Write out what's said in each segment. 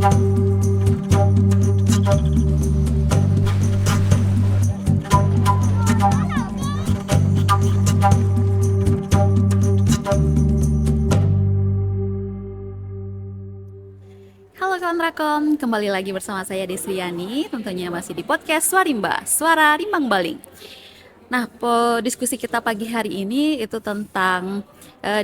Halo kawan Rakom, kembali lagi bersama saya Desliani, tentunya masih di podcast Swarimba, Suara Rimbang Baling. Nah, diskusi kita pagi hari ini itu tentang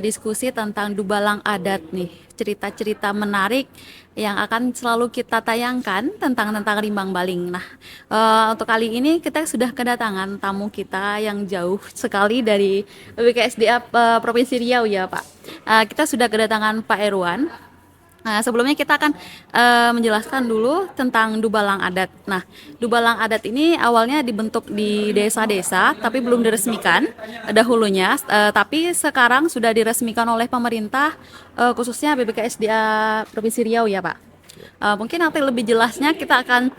diskusi tentang Dubalang Adat nih, cerita-cerita menarik yang akan selalu kita tayangkan tentang Rimbang Baling. Nah, untuk kali ini kita sudah kedatangan tamu kita yang jauh sekali dari BKSDA Provinsi Riau ya Pak. Kita sudah kedatangan Pak Erwan. Nah, sebelumnya kita akan menjelaskan dulu tentang Dubalang Adat. Nah, Dubalang Adat ini awalnya dibentuk di desa-desa, tapi belum diresmikan dahulunya. Tapi sekarang sudah diresmikan oleh pemerintah, khususnya BBKSDA Provinsi Riau ya Pak. Mungkin nanti lebih jelasnya kita akan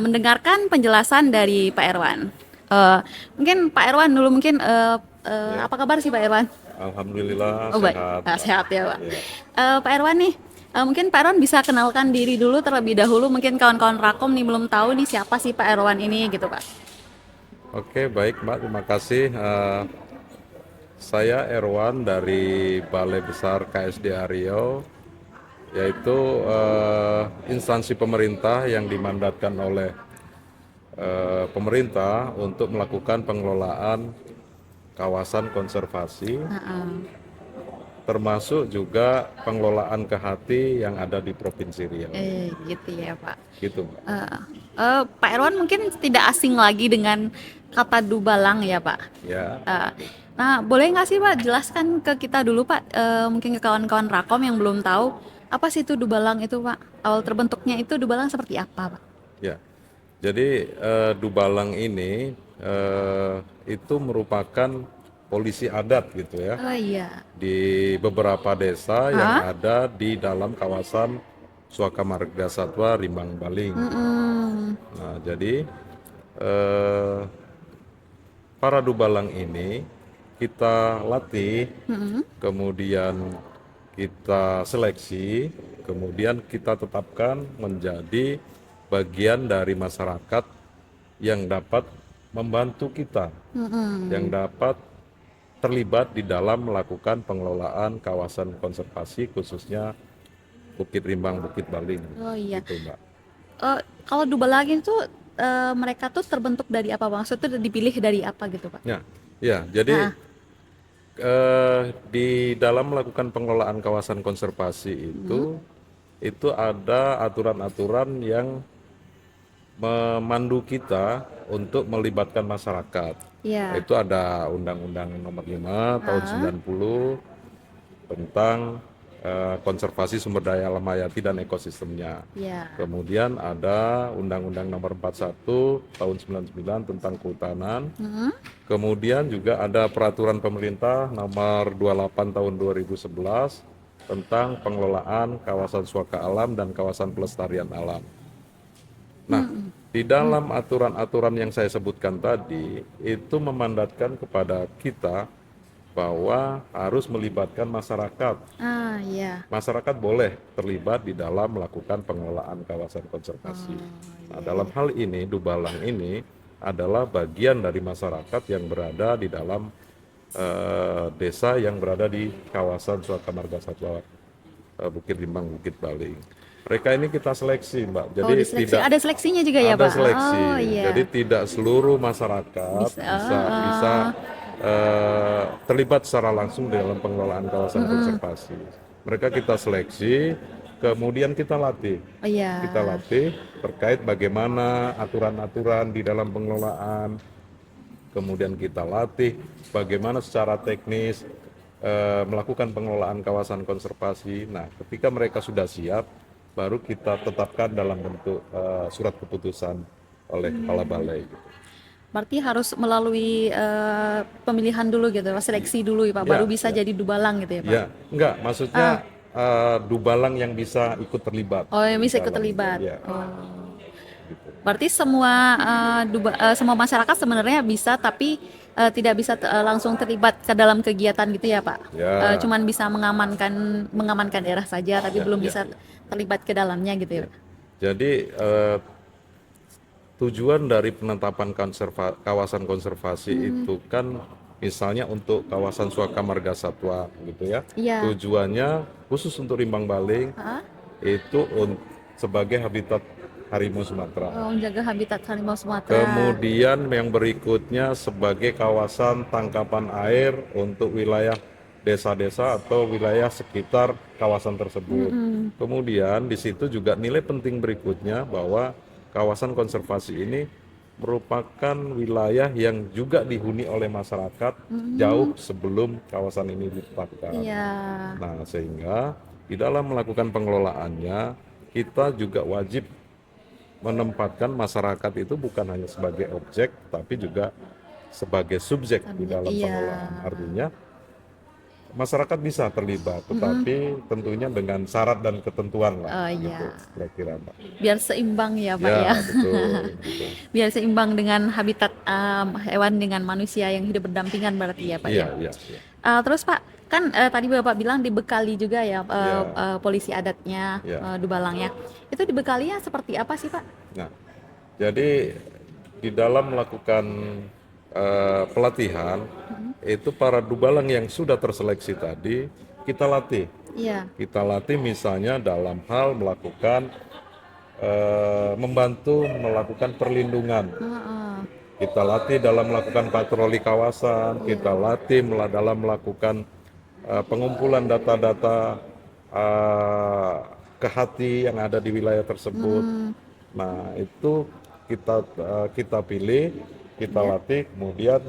mendengarkan penjelasan dari Pak Erwan. Mungkin Pak Erwan dulu mungkin Ya, apa kabar sih Pak Erwan? alhamdulillah Oh baik, sehat, Mbak. sehat ya Pak. Ya. Pak Erwan nih, mungkin Pak Erwan bisa kenalkan diri dulu terlebih dahulu. Mungkin kawan-kawan Rakom nih belum tahu nih siapa sih Pak Erwan ini gitu Pak. Oke, baik Mbak, terima kasih. Saya Erwan dari Balai Besar KSDA Riau, yaitu instansi pemerintah yang dimandatkan oleh pemerintah untuk melakukan pengelolaan kawasan konservasi, termasuk juga pengelolaan kehati yang ada di Provinsi Riau. Gitu ya Pak. Gitu, Mbak. Pak Erwan mungkin tidak asing lagi dengan kata Dubalang ya Pak. Ya. Nah, boleh nggak sih Pak jelaskan ke kita dulu Pak, mungkin ke kawan-kawan Rakom yang belum tahu apa sih itu Dubalang itu Pak? Awal terbentuknya itu Dubalang seperti apa Pak? Ya, jadi Dubalang ini itu merupakan polisi adat gitu ya Oh iya. di beberapa desa yang ada di dalam kawasan Suaka Marga Satwa Rimbang Baling. Nah, jadi eh, para Dubalang ini kita latih, kemudian kita seleksi, kemudian kita tetapkan menjadi bagian dari masyarakat yang dapat membantu kita, yang dapat terlibat di dalam melakukan pengelolaan kawasan konservasi khususnya Bukit Rimbang, Bukit Baling. Oh iya. Gitu, Mbak. Kalau Dubalang itu mereka tuh terbentuk dari apa Bang? Maksudnya dipilih dari apa gitu Pak? Ya, ya, jadi di dalam melakukan pengelolaan kawasan konservasi itu ada aturan-aturan yang memandu kita untuk melibatkan masyarakat. Iya. Itu ada Undang-Undang Nomor 5 tahun 90 tentang konservasi sumber daya alam hayati dan ekosistemnya. Iya. Kemudian ada Undang-Undang Nomor 41 tahun 99 tentang kehutanan. Kemudian juga ada Peraturan Pemerintah Nomor 28 tahun 2011 tentang pengelolaan kawasan suaka alam dan kawasan pelestarian alam. Nah, di dalam aturan-aturan yang saya sebutkan tadi, itu memandatkan kepada kita bahwa harus melibatkan masyarakat. Iya. Masyarakat boleh terlibat di dalam melakukan pengelolaan kawasan konservasi. Nah, dalam hal ini, Dubalang ini adalah bagian dari masyarakat yang berada di dalam desa yang berada di kawasan Suaka Marga Satwa Bukit Rimbang, Bukit Baling. Mereka ini kita seleksi, Mbak. Jadi tidak Ada seleksinya juga ya ada Pak? seleksi. Oh iya. Jadi tidak seluruh masyarakat bisa terlibat secara langsung dalam pengelolaan kawasan konservasi. Mereka kita seleksi, kemudian kita latih. Oh iya. Kita latih terkait bagaimana aturan-aturan di dalam pengelolaan. Kemudian kita latih bagaimana secara teknis melakukan pengelolaan kawasan konservasi. Nah, ketika mereka sudah siap, baru kita tetapkan dalam bentuk surat keputusan oleh kepala balai. Gitu. Berarti harus melalui pemilihan dulu gitu, seleksi dulu ya Pak, baru bisa jadi Dubalang gitu ya Pak? Ya, enggak, maksudnya Dubalang yang bisa ikut terlibat. Oh yang bisa ikut dalam itu. terlibat. Ya, Berarti semua semua masyarakat sebenarnya bisa, tapi tidak bisa langsung terlibat ke dalam kegiatan gitu ya Pak. Ya, Cuman bisa mengamankan daerah saja, tapi ya, belum ya, bisa ya, terlibat ke dalamnya gitu ya ya. Pak. Jadi tujuan dari penetapan kawasan konservasi itu kan misalnya untuk kawasan Suaka Marga Satwa gitu ya. Iya. Tujuannya khusus untuk Rimbang Baling Heeh. itu sebagai habitat harimau Sumatera. Menjaga habitat harimau Sumatera. Kemudian yang berikutnya sebagai kawasan tangkapan air untuk wilayah desa-desa atau wilayah sekitar kawasan tersebut. Mm-mm. Kemudian di situ juga nilai penting berikutnya bahwa kawasan konservasi ini merupakan wilayah yang juga dihuni oleh masyarakat jauh Mm-mm. sebelum kawasan ini ditetapkan. Iya. Nah, sehingga di dalam melakukan pengelolaannya kita juga wajib menempatkan masyarakat itu bukan hanya sebagai objek, tapi juga sebagai subjek di dalam Iya. pengelolaan. Artinya masyarakat bisa terlibat, Mm-mm. tetapi tentunya dengan syarat dan ketentuan lah, Oh gitu, iya. kira-kira Mbak. Biar seimbang ya Pak ya. Ya, betul, gitu. Biar seimbang dengan habitat hewan dengan manusia yang hidup berdampingan berarti ya Pak Iya, ya. iya, iya. Terus Pak, kan tadi Bapak bilang dibekali juga ya Ya, polisi adatnya, ya. Dubalangnya. Itu dibekalinya seperti apa sih Pak? Nah, jadi di dalam melakukan pelatihan itu para dubalang yang sudah terseleksi tadi kita latih. Iya. Kita latih misalnya dalam hal melakukan membantu melakukan perlindungan. Heeh. Kita latih dalam melakukan patroli kawasan, Iya. kita latih dalam melakukan pengumpulan data-data uh, kehati yang ada di wilayah tersebut. Hmm. Nah, itu kita pilih, kita Iya. latih, kemudian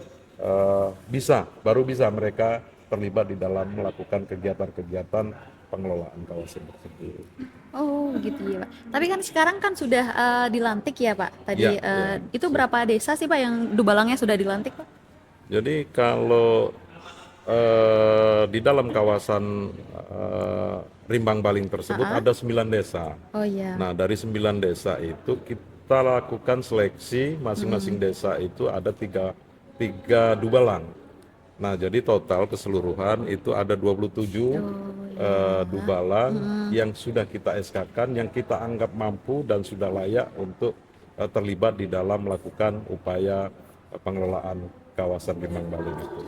baru bisa mereka terlibat di dalam melakukan kegiatan-kegiatan pengelolaan kawasan tersebut. Oh gitu ya Pak. Tapi kan sekarang kan sudah dilantik ya Pak. Ya, Tadi ya. itu berapa desa sih Pak yang Dubalangnya sudah dilantik Pak? Jadi kalau di dalam kawasan Rimbang Baling tersebut Ah. ada 9 desa. Oh iya. Nah, dari 9 desa itu kita lakukan seleksi, masing-masing desa itu ada tiga dubalang. Nah, jadi total keseluruhan itu ada 27 Oh iya. dubalang yang sudah kita SK-kan, yang kita anggap mampu dan sudah layak untuk terlibat di dalam melakukan upaya pengelolaan kawasan Rimbang Baling itu.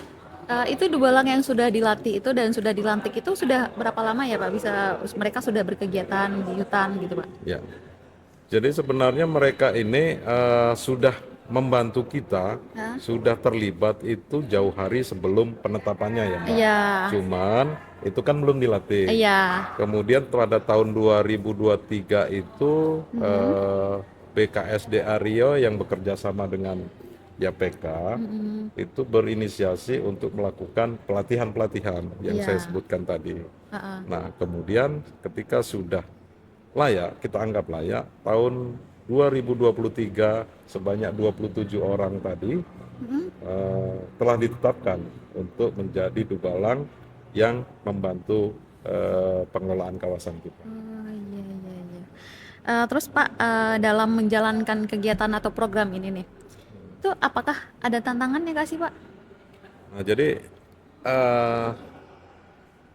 Itu Dubalang yang sudah dilatih itu dan sudah dilantik itu sudah berapa lama ya Pak? Bisa mereka sudah berkegiatan di hutan gitu Pak? Ya, jadi sebenarnya mereka ini sudah membantu kita, Hah? sudah terlibat itu jauh hari sebelum penetapannya ya Mbak. Iya. Cuman itu kan belum dilatih. Iya. Kemudian pada tahun 2023 itu BKSDA Riau yang bekerja sama dengan YPK itu berinisiasi untuk melakukan pelatihan-pelatihan yang saya Iya. sebutkan tadi. Heeh. Nah, kemudian ketika sudah layak, kita anggap layak, tahun 2023 sebanyak 27 orang tadi telah ditetapkan untuk menjadi dubalang yang membantu pengelolaan kawasan kita. Oh iya iya iya. Terus Pak, dalam menjalankan kegiatan atau program ini nih, itu apakah ada tantangannya nggak sih Pak? Nah, jadi eh,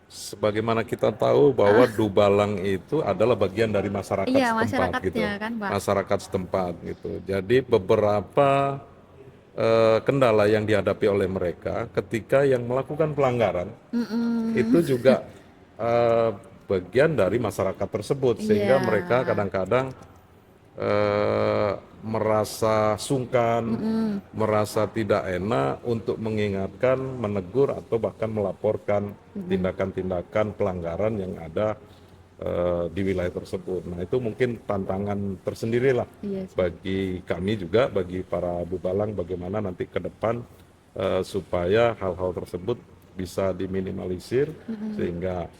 sebagaimana kita tahu bahwa dubalang itu adalah bagian dari masyarakat Iya setempat masyarakatnya gitu, kan Pak. masyarakat setempat gitu. Jadi beberapa kendala yang dihadapi oleh mereka ketika yang melakukan pelanggaran Mm-mm. itu juga eh, bagian dari masyarakat tersebut, Iya. sehingga mereka kadang-kadang merasa sungkan, merasa tidak enak untuk mengingatkan, menegur atau bahkan melaporkan tindakan-tindakan pelanggaran yang ada di wilayah tersebut. Nah, itu mungkin tantangan tersendiri lah Iya sih. bagi kami juga, bagi para dubalang, bagaimana nanti ke depan supaya hal-hal tersebut bisa diminimalisir sehingga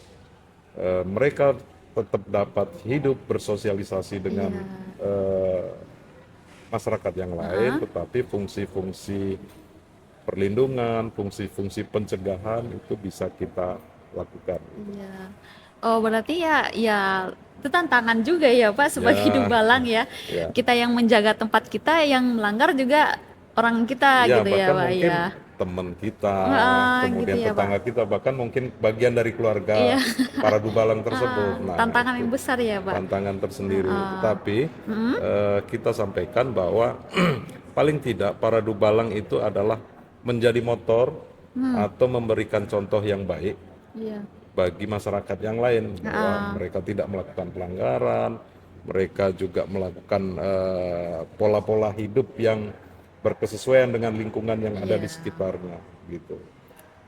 mereka tetap dapat hidup bersosialisasi dengan Iya. masyarakat yang lain, tetapi fungsi-fungsi perlindungan, fungsi-fungsi pencegahan itu bisa kita lakukan. Iya. Oh, berarti ya ya itu tantangan juga ya Pak sebagai Ya, dubalang ya. ya, Kita yang menjaga tempat kita, yang melanggar juga orang kita ya, gitu ya bahkan Pak mungkin ya. teman kita, Gitu kemudian ya Pak. tetangga kita, bahkan mungkin bagian dari Iya. keluarga para dubalang tersebut. Nah, Tantangan itu yang besar ya Pak. tantangan tersendiri. Heeh. Tetapi kita sampaikan bahwa paling tidak para dubalang itu adalah menjadi motor atau memberikan contoh yang baik Iya. bagi masyarakat yang lain bahwa mereka tidak melakukan pelanggaran, mereka juga melakukan pola-pola hidup yang berkesesuaian dengan lingkungan yang ada di Iya. sekitarnya gitu.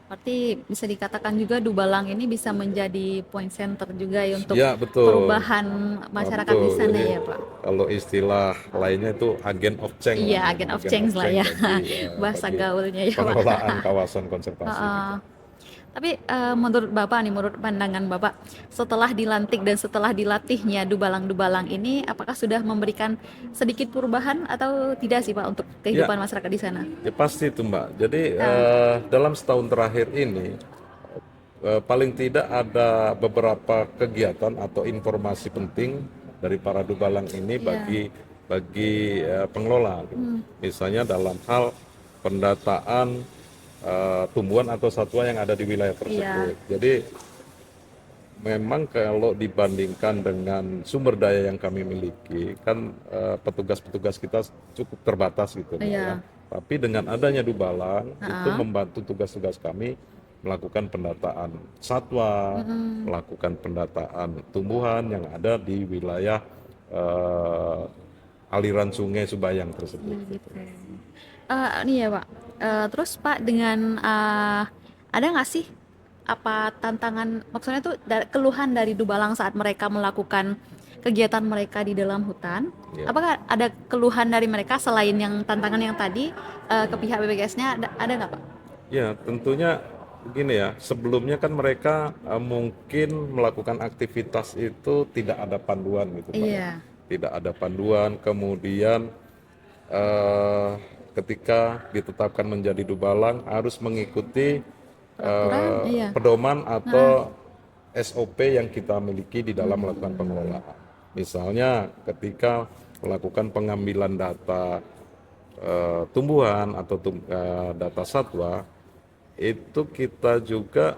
Berarti bisa dikatakan juga Dubalang ini bisa menjadi point center juga ya untuk Ya betul. perubahan Ah, masyarakat di betul. sana Jadi ya Pak. kalau istilah lainnya itu agent of change lah, Iya, agent of agent of change lah change ya. Bahasa bagi gaulnya ya Pak. pengelolaan kawasan konservasi Heeh. gitu. Tapi menurut Bapak nih, menurut pandangan Bapak, setelah dilantik dan setelah dilatihnya Dubalang-Dubalang ini, apakah sudah memberikan sedikit perubahan atau tidak sih Pak untuk Ya, kehidupan masyarakat di sana? ya pasti itu Mbak. Jadi Ah, dalam setahun terakhir ini paling tidak ada beberapa kegiatan atau informasi penting dari para dubalang ini iya, bagi pengelola gitu. Misalnya dalam hal pendataan tumbuhan atau satwa yang ada di wilayah iya, tersebut. Jadi memang kalau dibandingkan dengan sumber daya yang kami miliki, kan petugas-petugas kita cukup terbatas gitu, Mbak ya. iya, Tapi dengan adanya Dubalang, itu membantu tugas-tugas kami melakukan pendataan satwa, melakukan pendataan tumbuhan yang ada di wilayah aliran sungai Subayang tersebut. gitu. Nih ya Pak, terus Pak dengan ada nggak sih apa tantangan, maksudnya tuh keluhan dari Dubalang saat mereka melakukan kegiatan mereka di dalam hutan? Ya. Apakah ada keluhan dari mereka selain yang tantangan yang tadi ke pihak BPKS-nya ada nggak Pak? Ya, tentunya begini ya, sebelumnya kan mereka mungkin melakukan aktivitas itu tidak ada panduan gitu Pak ya. Iya, Tidak ada panduan, kemudian eh, ketika ditetapkan menjadi dubalang harus mengikuti peraturan, iya. pedoman atau SOP yang kita miliki di dalam melakukan pengelolaan. Misalnya ketika melakukan pengambilan data tumbuhan atau data satwa, itu kita juga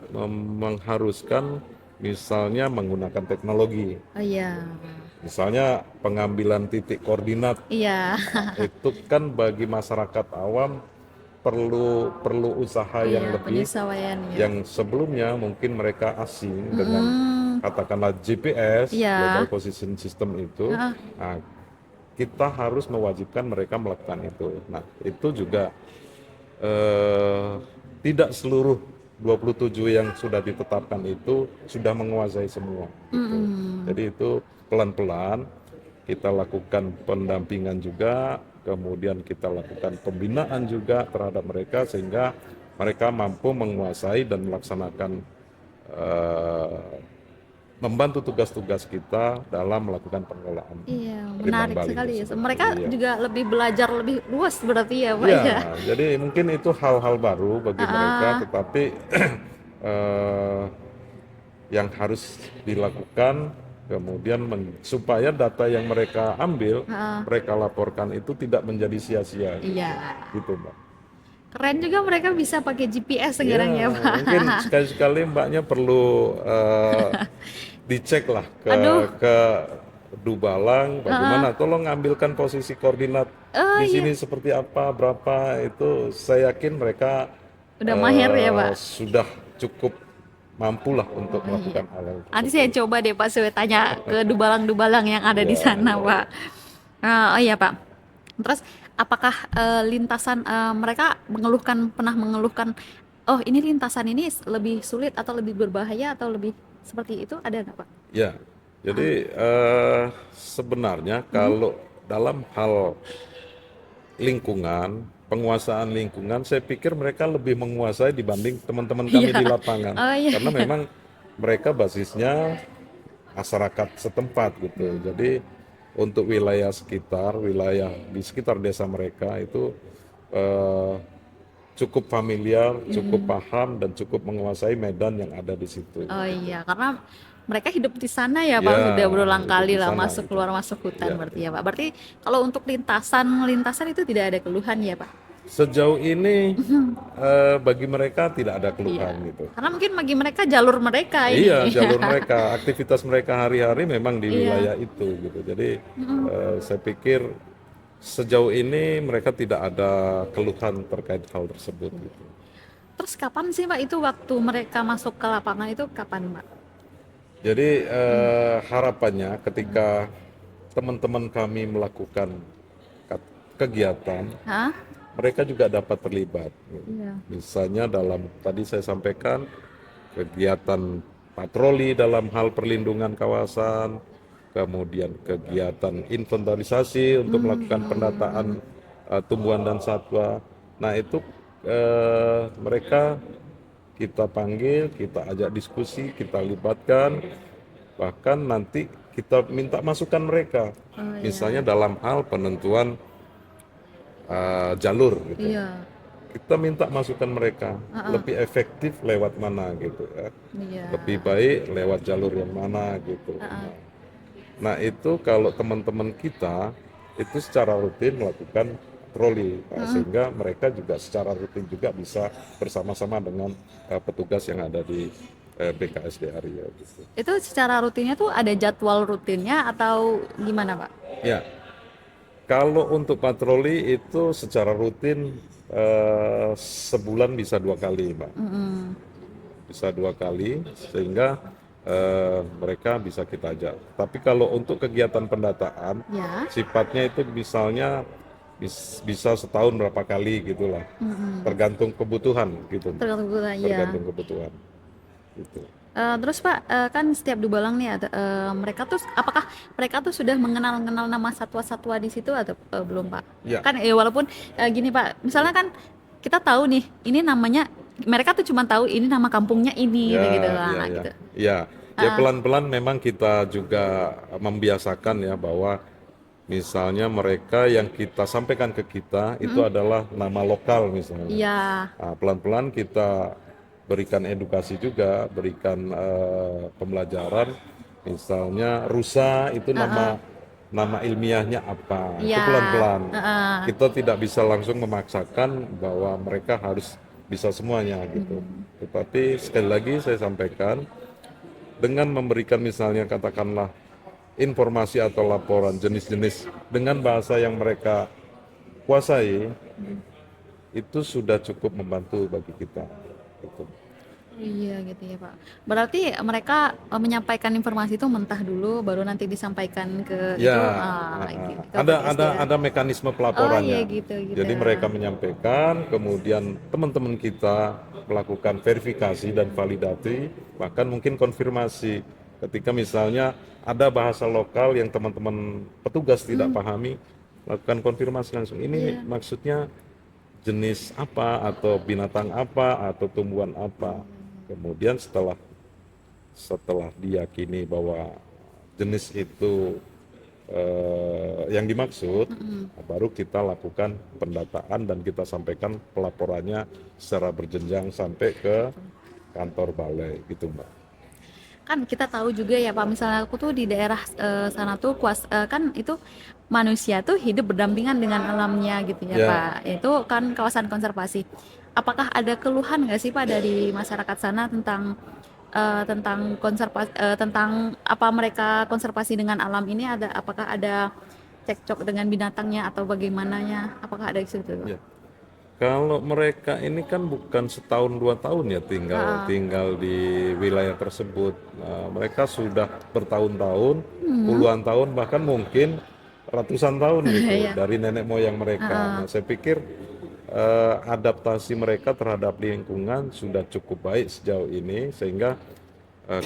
mengharuskan misalnya menggunakan teknologi. Oh iya, Misalnya pengambilan titik koordinat iya, itu kan bagi masyarakat awam perlu perlu usaha yang iya lebih, penyesuaian ya. yang sebelumnya mungkin mereka asing dengan katakanlah GPS, Iya, Global Position System itu. heeh, Nah, kita harus mewajibkan mereka melakukan itu. Nah, itu juga eh, tidak seluruh 27 yang sudah ditetapkan itu sudah menguasai semua gitu. Jadi itu pelan-pelan kita lakukan pendampingan juga, kemudian kita lakukan pembinaan juga terhadap mereka sehingga mereka mampu menguasai dan melaksanakan eh, membantu tugas-tugas kita dalam melakukan pengelolaan iya limbah menarik Bali sekali ya. tersebut. Mereka Iya. juga lebih belajar lebih luas berarti ya Pak Ya, ya. jadi mungkin itu hal-hal baru bagi mereka, Ah, tetapi eh, yang harus dilakukan kemudian supaya data yang mereka ambil, mereka laporkan itu tidak menjadi sia-sia, iya. gitu Mbak. Keren juga mereka bisa pakai GPS Ya, sekarang ya Pak. mungkin sekali-sekali Mbaknya perlu dicek lah Aduh, ke Dubalang, bagaimana? Tolong ambilkan posisi koordinat oh di iya, sini seperti apa, berapa itu. Saya yakin mereka udah mahir ya Pak. sudah cukup mampu lah untuk Oh iya. melakukan hal Nanti saya tersebut. coba deh Pak, saya tanya ke Dubalang-Dubalang yang ada di Ya, sana ya. Pak. Oh iya Pak. Terus apakah lintasan mereka pernah mengeluhkan, oh ini lintasan ini lebih sulit atau lebih berbahaya atau lebih seperti itu ada nggak Pak? Ya, jadi sebenarnya kalau dalam hal lingkungan, penguasaan lingkungan, saya pikir mereka lebih menguasai dibanding teman-teman kami Iya. di lapangan. Oh iya. Karena memang mereka basisnya masyarakat setempat gitu. Jadi untuk wilayah sekitar, wilayah di sekitar desa mereka itu eh, cukup familiar, cukup paham dan cukup menguasai medan yang ada di situ. Oh iya, karena mereka hidup di sana ya Pak, Ya, sudah berulang hidup kali di lah sana masuk gitu. keluar masuk hutan Ya, berarti ya Pak. Berarti kalau untuk lintasan itu tidak ada keluhan ya Pak? Sejauh ini bagi mereka tidak ada keluhan Iya. gitu. Karena mungkin bagi mereka jalur mereka Iya, ini. jalur mereka, aktivitas mereka hari-hari memang di Iya. wilayah itu gitu. Jadi saya pikir sejauh ini mereka tidak ada keluhan terkait hal tersebut gitu. Terus kapan sih Pak itu waktu mereka masuk ke lapangan itu kapan Pak? Jadi harapannya ketika teman-teman kami melakukan kegiatan, Hah? mereka juga dapat terlibat. Iya. Misalnya dalam tadi saya sampaikan kegiatan patroli dalam hal perlindungan kawasan, kemudian kegiatan inventarisasi untuk melakukan pendataan tumbuhan dan satwa. Nah itu mereka kita panggil, kita ajak diskusi, kita libatkan, bahkan nanti kita minta masukan mereka, Oh misalnya iya. dalam hal penentuan jalur gitu. Iya. Kita minta masukan mereka Heeh. lebih efektif lewat mana gitu ya, Iya. lebih baik lewat jalur yang mana gitu. Heeh. Nah itu kalau teman-teman kita itu secara rutin melakukan patroli, nah, sehingga mereka juga secara rutin juga bisa bersama-sama dengan petugas yang ada di BKSD area gitu. Itu secara rutinnya tuh ada jadwal rutinnya atau gimana Pak? Ya, kalau untuk patroli itu secara rutin sebulan bisa 2 kali, Mbak. Bisa 2 kali, sehingga mereka bisa kita ajak. Tapi kalau untuk kegiatan pendataan, Ya. sifatnya itu misalnya bisa setahun berapa kali gitulah, tergantung kebutuhan gitu, Tergantung ya. tergantung kebutuhan. Gitu. Terus Pak, kan setiap di Balang nih ada mereka tuh apakah mereka tuh sudah mengenal nama satwa-satwa di situ atau belum Pak? Ya, Kan walaupun gini Pak, misalnya kan kita tahu nih ini namanya mereka tuh cuma tahu ini nama kampungnya ini ya, gitu ya, lah ya, gitu. ya. Ya Heeh. pelan-pelan memang kita juga membiasakan ya bahwa misalnya mereka yang kita sampaikan ke kita itu adalah nama lokal misalnya. Iya. Nah, pelan-pelan kita berikan edukasi juga, berikan pembelajaran. Misalnya rusa itu Heeh. nama ilmiahnya apa. Itu Iya. pelan-pelan. Heeh. Kita tidak bisa langsung memaksakan bahwa mereka harus bisa semuanya gitu. Tetapi sekali lagi saya sampaikan dengan memberikan misalnya katakanlah informasi atau laporan jenis-jenis dengan bahasa yang mereka kuasai, itu sudah cukup membantu bagi kita. Gitu. Iya gitu ya Pak. Berarti mereka menyampaikan informasi itu mentah dulu, baru nanti disampaikan ke itu Ya, gitu, ke ada BKSD ya. ada mekanisme Oh iya pelaporannya. gitu gitu. Jadi mereka menyampaikan, kemudian teman-teman kita melakukan verifikasi dan validasi, bahkan mungkin konfirmasi. Ketika misalnya ada bahasa lokal yang teman-teman petugas tidak pahami, lakukan konfirmasi langsung. Ini Iya. maksudnya jenis apa atau binatang apa atau tumbuhan apa. Kemudian setelah setelah diyakini bahwa jenis itu yang dimaksud, baru kita lakukan pendataan dan kita sampaikan pelaporannya secara berjenjang sampai ke kantor balai gitu Mbak. Kan kita tahu juga ya Pak, misalnya aku tuh di daerah sana tuh kan itu manusia tuh hidup berdampingan dengan alamnya gitu ya Ya, Pak. Itu kan kawasan konservasi. Apakah ada keluhan nggak sih Pak dari masyarakat sana tentang tentang apa mereka konservasi dengan alam ini, apakah ada cekcok dengan binatangnya atau bagaimananya, apakah ada di situ Pak? ya. Kalau mereka ini kan bukan setahun 2 tahun ya tinggal Ah, tinggal di wilayah tersebut. Nah, mereka sudah bertahun-tahun, puluhan tahun, bahkan mungkin ratusan tahun gitu iya. dari nenek moyang mereka. Ah, Nah, saya pikir adaptasi mereka terhadap lingkungan sudah cukup baik sejauh ini, sehingga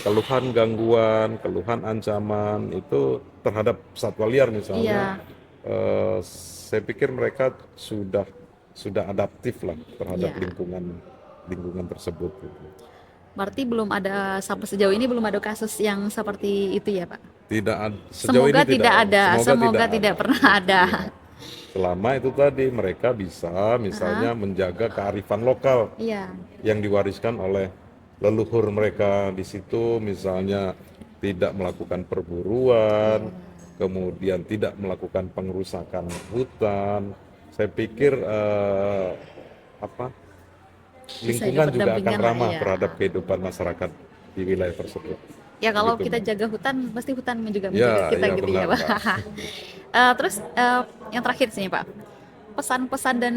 keluhan gangguan, keluhan ancaman itu terhadap satwa liar misalnya, iya, saya pikir mereka sudah adaptif lah terhadap iya. lingkungan tersebut gitu. Berarti belum ada sampai sejauh ini belum ada kasus yang seperti itu ya Pak? Sejauh ini Semoga tidak tidak ada, ada, semoga tidak semoga ada tidak pernah gitu ada. ya. Selama itu tadi mereka bisa Heeh. misalnya menjaga kearifan lokal Iya, yang diwariskan oleh leluhur mereka di situ, misalnya tidak melakukan perburuan, iya. kemudian tidak melakukan pengerusakan hutan, saya pikir apa Bisa lingkungan juga akan berdampingan lah ramah ya. terhadap kehidupan masyarakat di wilayah tersebut. Ya kalau Begitu, kita Mbak. jaga hutan, pasti hutan juga menjaga Ya, kita ya gitu benar, ya, Pak. Mbak. Terus yang terakhir sih, Pak. Pesan-pesan dan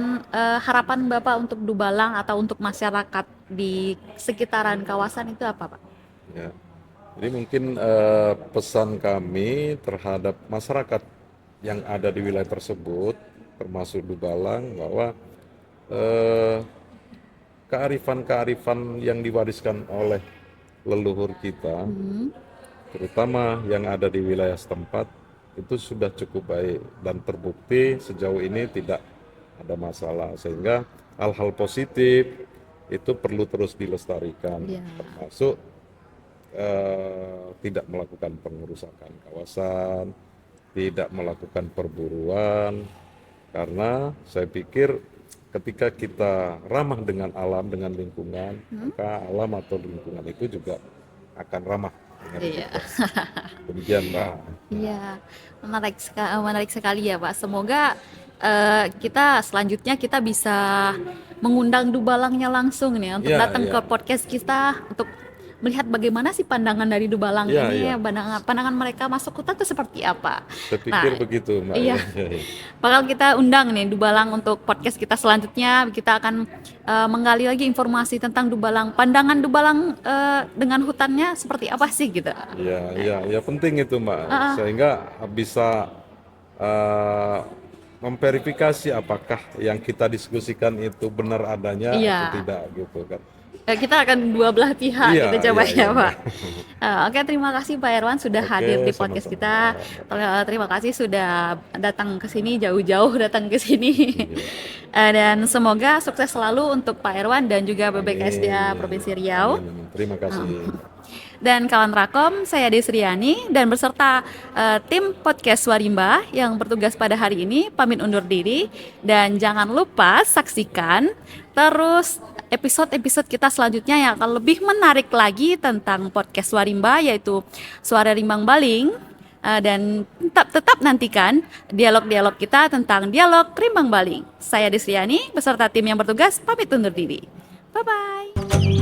harapan Bapak untuk Dubalang atau untuk masyarakat di sekitaran kawasan itu apa, Pak? Ya. Jadi mungkin pesan kami terhadap masyarakat yang ada di wilayah tersebut, termasuk Dubalang, bahwa eh, kearifan-kearifan yang diwariskan oleh leluhur kita, terutama yang ada di wilayah setempat, itu sudah cukup baik dan terbukti sejauh ini tidak ada masalah, sehingga hal-hal positif itu perlu terus dilestarikan, Iya. termasuk tidak melakukan pengerusakan kawasan, tidak melakukan perburuan, karena saya pikir ketika kita ramah dengan alam, dengan lingkungan, maka alam atau lingkungan itu juga akan ramah dengan Iya. kita. Demikian, Mbak. Iya, menarik sekali ya Pak. Semoga kita selanjutnya kita bisa mengundang Dubalangnya langsung nih untuk Iya, datang iya, ke podcast kita untuk melihat bagaimana sih pandangan dari Dubalang iya, ini, iya. pandangan mereka masuk hutan itu seperti apa. Saya pikir Nah, begitu, Mbak. iya, Ya, ya, ya. bakal kita undang nih Dubalang untuk podcast kita selanjutnya. Kita akan menggali lagi informasi tentang Dubalang, pandangan Dubalang dengan hutannya seperti apa sih gitu. Iya, iya, ya penting itu, Mbak. Ah, Sehingga bisa eh, memverifikasi apakah yang kita diskusikan itu benar adanya atau iya. tidak gitu kan. Kita akan dua belah pihak Iya, kita coba iya, iya, ya Pak. Mbak. Oke, terima kasih Pak Irwan sudah hadir Oke, di podcast sama-sama. kita. Terima kasih sudah datang ke sini jauh-jauh datang ke sini. Iya. Dan semoga sukses selalu untuk Pak Irwan dan juga BPKSDA Amin. Provinsi Riau. Amin, amin. Terima kasih. Dan kawan Rakom, saya Desriani dan beserta tim podcast Swarimba yang bertugas pada hari ini pamit undur diri dan jangan lupa saksikan terus episode-episode kita selanjutnya yang akan lebih menarik lagi tentang podcast Swarimba yaitu Suara Rimbang Baling. Dan tetap nantikan dialog-dialog kita tentang dialog Rimbang Baling. Saya Desriani beserta tim yang bertugas pamit undur diri. Bye-bye.